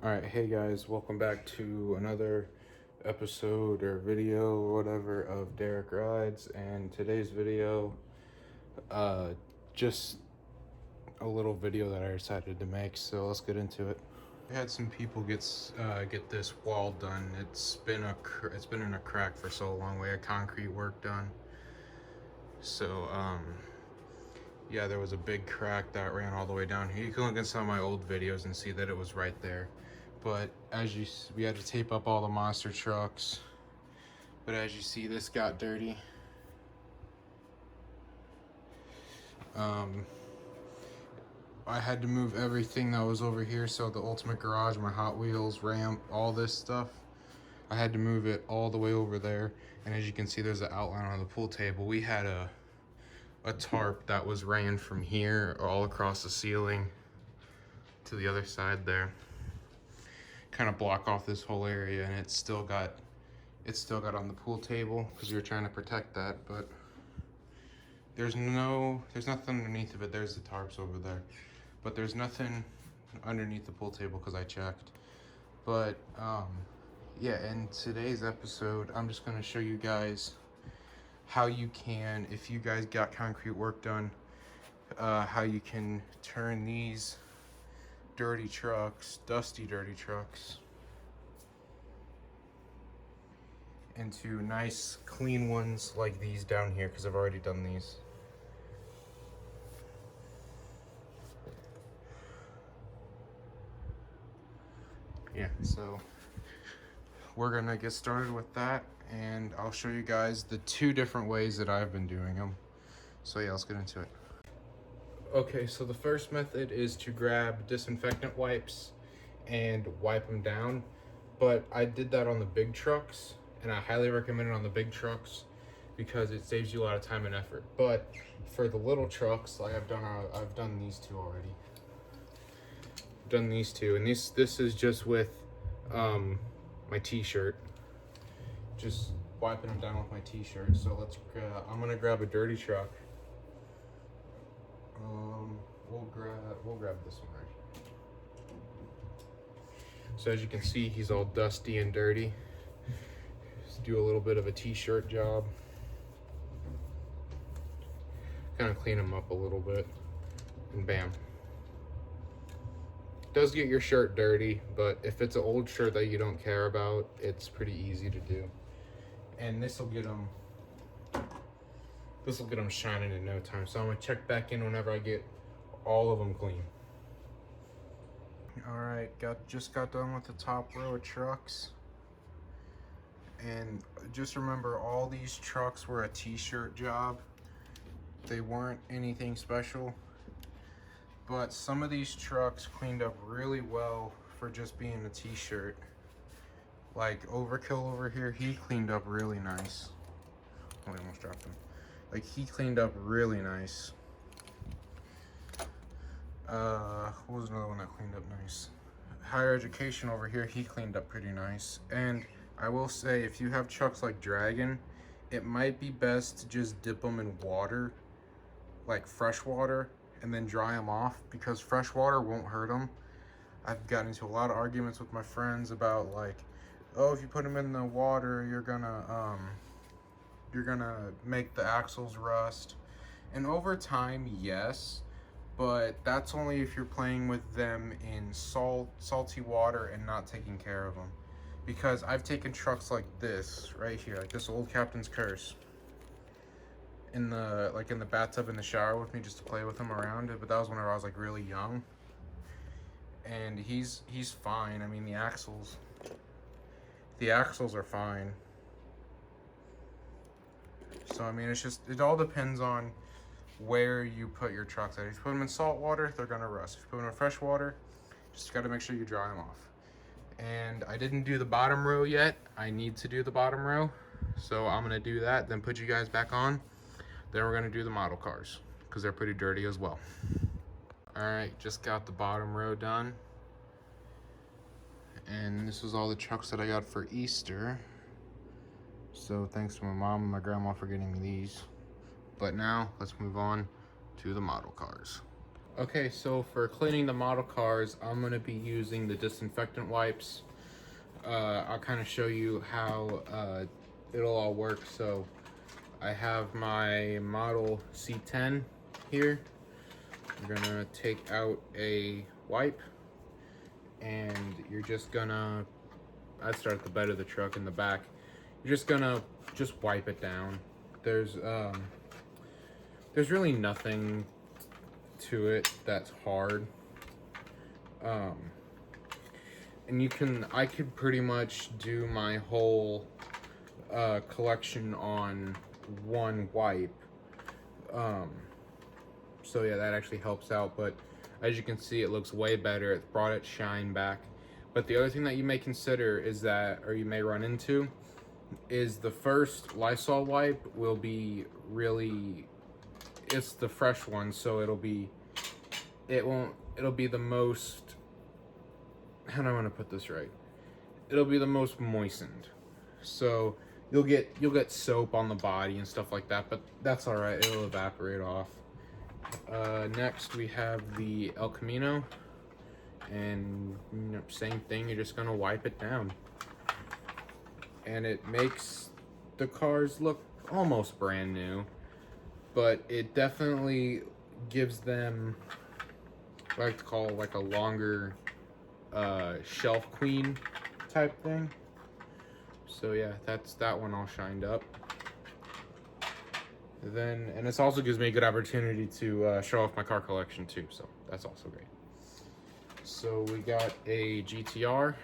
All right, hey guys, welcome back to another episode or video or whatever of Derek Rides. And today's video, just a little video that I decided to make. So let's get into it. I had some people get this wall done. It's been in a crack for so long. We had concrete work done. So yeah, there was a big crack that ran all the way down here. You can look at some of my old videos and see that it was right there. But we had to tape up all the monster trucks. But as you see, this got dirty. I had to move everything that was over here. So the Ultimate Garage, my Hot Wheels, ramp, all this stuff, I had to move it all the way over there. And as you can see, there's an outline on the pool table. We had a tarp that was ran from here all across the ceiling to the other side there, kind of block off this whole area, and it still got on the pool table because we were trying to protect that. But there's nothing underneath of it. There's the tarps over there, but there's nothing underneath the pool table because I checked. But yeah, in today's episode, I'm just going to show you guys how you can, if you guys got concrete work done, how you can turn these dirty trucks, dusty dirty trucks, into nice clean ones like these down here, because I've already done these. Yeah, so we're gonna get started with that, and I'll show you guys the two different ways that I've been doing them. So yeah, let's get into it. Okay, so the first method is to grab disinfectant wipes and wipe them down. But I did that on the big trucks, and I highly recommend it on the big trucks because it saves you a lot of time and effort. But for the little trucks, like I've done these two already. Done these two, and this is just with my t-shirt, just wiping them down with my t-shirt. So I'm gonna grab a dirty truck. We'll grab this one right here. So as you can see, he's all dusty and dirty. Just do a little bit of a t-shirt job, kind of clean him up a little bit, and bam. Does get your shirt dirty, but if it's an old shirt that you don't care about, it's pretty easy to do. And this will get them shining in no time. So I'm gonna check back in whenever I get all of them clean. All right, just got done with the top row of trucks. And just remember, all these trucks were a t-shirt job. They weren't anything special. But some of these trucks cleaned up really well for just being a t-shirt. Like Overkill over here, he cleaned up really nice. Oh, I almost dropped him. Like, he cleaned up really nice. What was another one that cleaned up nice? Higher Education over here, he cleaned up pretty nice. And I will say, if you have trucks like Dragon, it might be best to just dip them in water, like fresh water, and then dry them off, because fresh water won't hurt them. I've gotten into a lot of arguments with my friends about, like, oh, if you put them in the water, you're gonna make the axles rust. And over time, yes, but that's only if you're playing with them in salty water and not taking care of them. Because I've taken trucks like this right here, like this old Captain's Curse, in the bathtub in the shower with me, just to play with him around it. But that was whenever I was like really young, and he's fine. I mean, the axles are fine. So I mean, it all depends on where you put your trucks at. If you put them in salt water, they're gonna rust. If you put them in fresh water, just gotta make sure you dry them off. And I didn't do the bottom row yet. I need to do the bottom row, so I'm gonna do that, then put you guys back on. Then we're gonna do the model cars, because they're pretty dirty as well. All right, just got the bottom row done. And this was all the trucks that I got for Easter. So thanks to my mom and my grandma for getting me these. But now let's move on to the model cars. Okay, so for cleaning the model cars, I'm going to be using the disinfectant wipes. I'll kind of show you how it'll all work. So I have my Model C10 here. I'm going to take out a wipe, and you're just going to, I start at the bed of the truck in the back. You're just going to just wipe it down. There's really nothing to it that's hard. And I could pretty much do my whole collection on one wipe. So yeah, that actually helps out, but as you can see, it looks way better. It brought its shine back. But the other thing that you may consider is that, or you may run into, is the first Lysol wipe will be really, it's the fresh one, so it'll be the most, how do I want to put this right? It'll be the most moistened. So you'll get soap on the body and stuff like that, but that's all right. It'll evaporate off. Next we have the El Camino, and same thing. You're just gonna wipe it down, and it makes the cars look almost brand new, but it definitely gives them what I like to call like a longer shelf queen type thing. So yeah, that's that one all shined up. And this also gives me a good opportunity to show off my car collection too, so that's also great. So we got a GTR.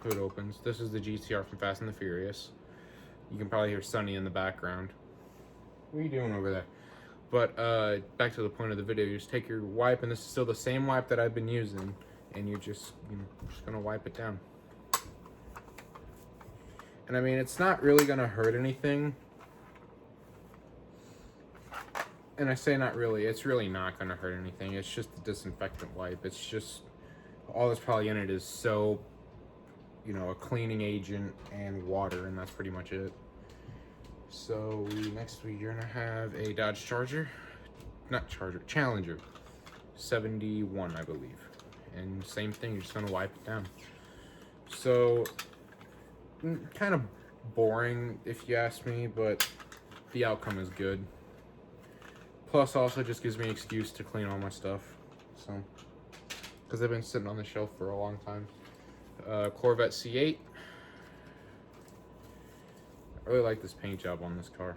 Hood opens. This is the GTR from Fast and the Furious. You can probably hear Sunny in the background. What are you doing over there? But back to the point of the video, you just take your wipe, and this is still the same wipe that I've been using, and you're just gonna wipe it down. And I mean, it's not really gonna hurt anything. And I say not really, it's really not gonna hurt anything. It's just the disinfectant wipe. It's just, all that's probably in it is soap, a cleaning agent, and water, and that's pretty much it. So next you're gonna have a Dodge Challenger 71, I believe. And same thing, you're just gonna wipe it down. So kind of boring if you ask me, but the outcome is good. Plus also just gives me an excuse to clean all my stuff, so because they've been sitting on the shelf for a long time. Corvette C8. I really like this paint job on this car.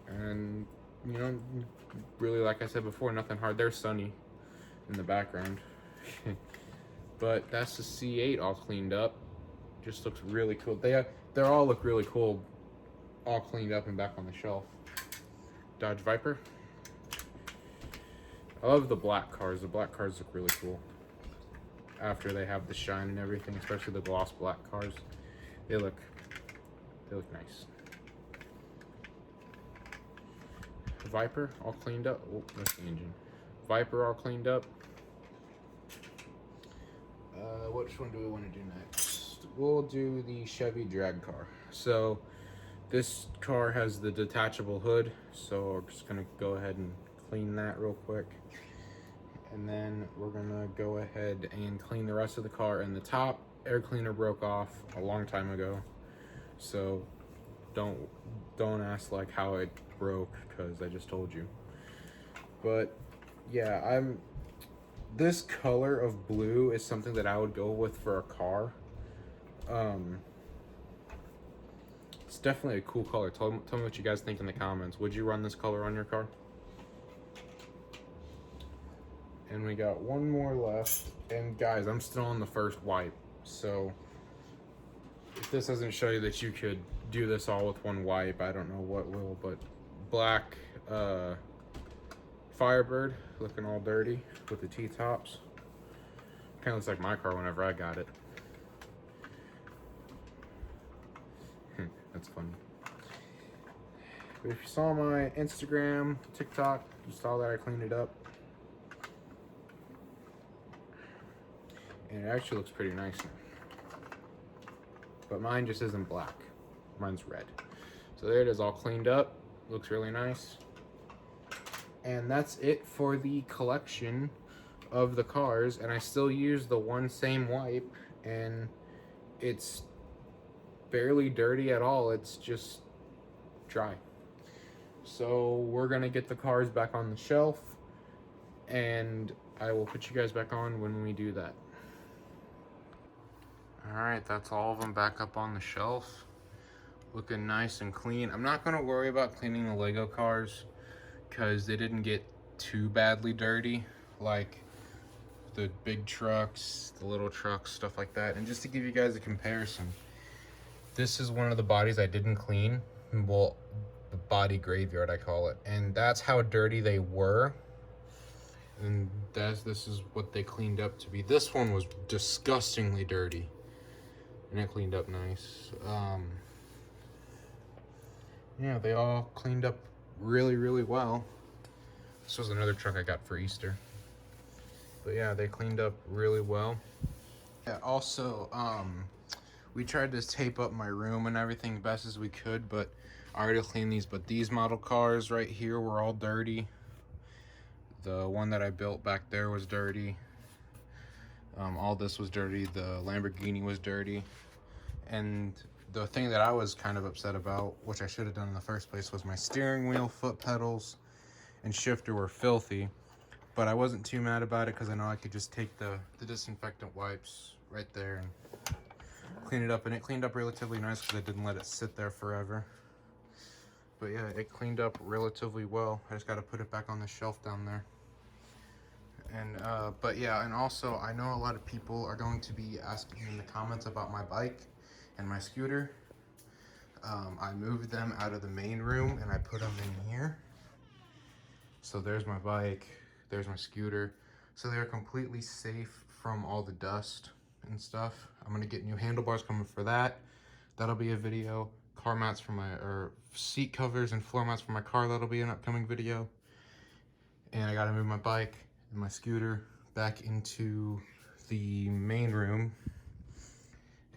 And really, like I said before, nothing hard. There's Sunny in the background. But that's the C8 all cleaned up. Just looks really cool. They all look really cool, all cleaned up and back on the shelf. Dodge Viper. I love the black cars. The black cars look really cool after they have the shine and everything, especially the gloss black cars. They look nice. Viper all cleaned up. Oh, that's the engine. Viper all cleaned up. Which one do we want to do next? We'll do the Chevy drag car. So this car has the detachable hood, so we're just gonna go ahead and clean that real quick, and then we're gonna go ahead and clean the rest of the car. And the top air cleaner broke off a long time ago, so don't ask like how it broke, because I just told you. But yeah, this color of blue is something that I would go with for a car. It's definitely a cool color. Tell me what you guys think in the comments. Would you run this color on your car? And we got one more left. And guys, I'm still on the first wipe. So if this doesn't show you that you could do this all with one wipe, I don't know what will. But black Firebird, looking all dirty with the T-tops. Kind of looks like my car whenever I got it. That's funny. But if you saw my Instagram, TikTok, you saw that I cleaned it up. And it actually looks pretty nice now. But mine just isn't black. Mine's red. So there it is, all cleaned up. Looks really nice. And that's it for the collection of the cars. And I still use the one same wipe, and it's barely dirty at all. It's just dry. So we're gonna get the cars back on the shelf, and I will put you guys back on when we do that. All right, that's all of them back up on the shelf, looking nice and clean. I'm not gonna worry about cleaning the Lego cars because they didn't get too badly dirty like the big trucks, the little trucks, stuff like that. And just to give you guys a comparison, this is one of the bodies I didn't clean. Well, the body graveyard, I call it. And that's how dirty they were. And this is what they cleaned up to be. This one was disgustingly dirty, and it cleaned up nice. Yeah, they all cleaned up really, really well. This was another truck I got for Easter. But yeah, they cleaned up really well. Yeah, also, we tried to tape up my room and everything best as we could, but I already cleaned these. But these model cars right here were all dirty. The one that I built back there was dirty. All this was dirty. The Lamborghini was dirty. And the thing that I was kind of upset about, which I should have done in the first place, was my steering wheel, foot pedals, and shifter were filthy. But I wasn't too mad about it because I know I could just take the disinfectant wipes right there and clean it up. And it cleaned up relatively nice because I didn't let it sit there forever. But yeah, it cleaned up relatively well. I just got to put it back on the shelf down there. And but yeah, and also I know a lot of people are going to be asking in the comments about my bike and my scooter. I moved them out of the main room and I put them in here. So there's my bike, there's my scooter. So they're completely safe from all the dust and stuff. I'm gonna get new handlebars coming for that. That'll be a video. Car mats for my, or seat covers and floor mats for my car, that'll be an upcoming video. And I gotta move my bike and my scooter back into the main room.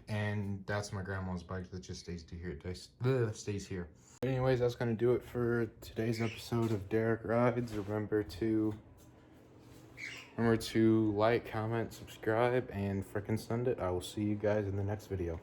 And that's my grandma's bike that just stays here. Anyways, that's gonna do it for today's episode of Derek Rides. Remember to like, comment, subscribe, and frickin' send it. I will see you guys in the next video.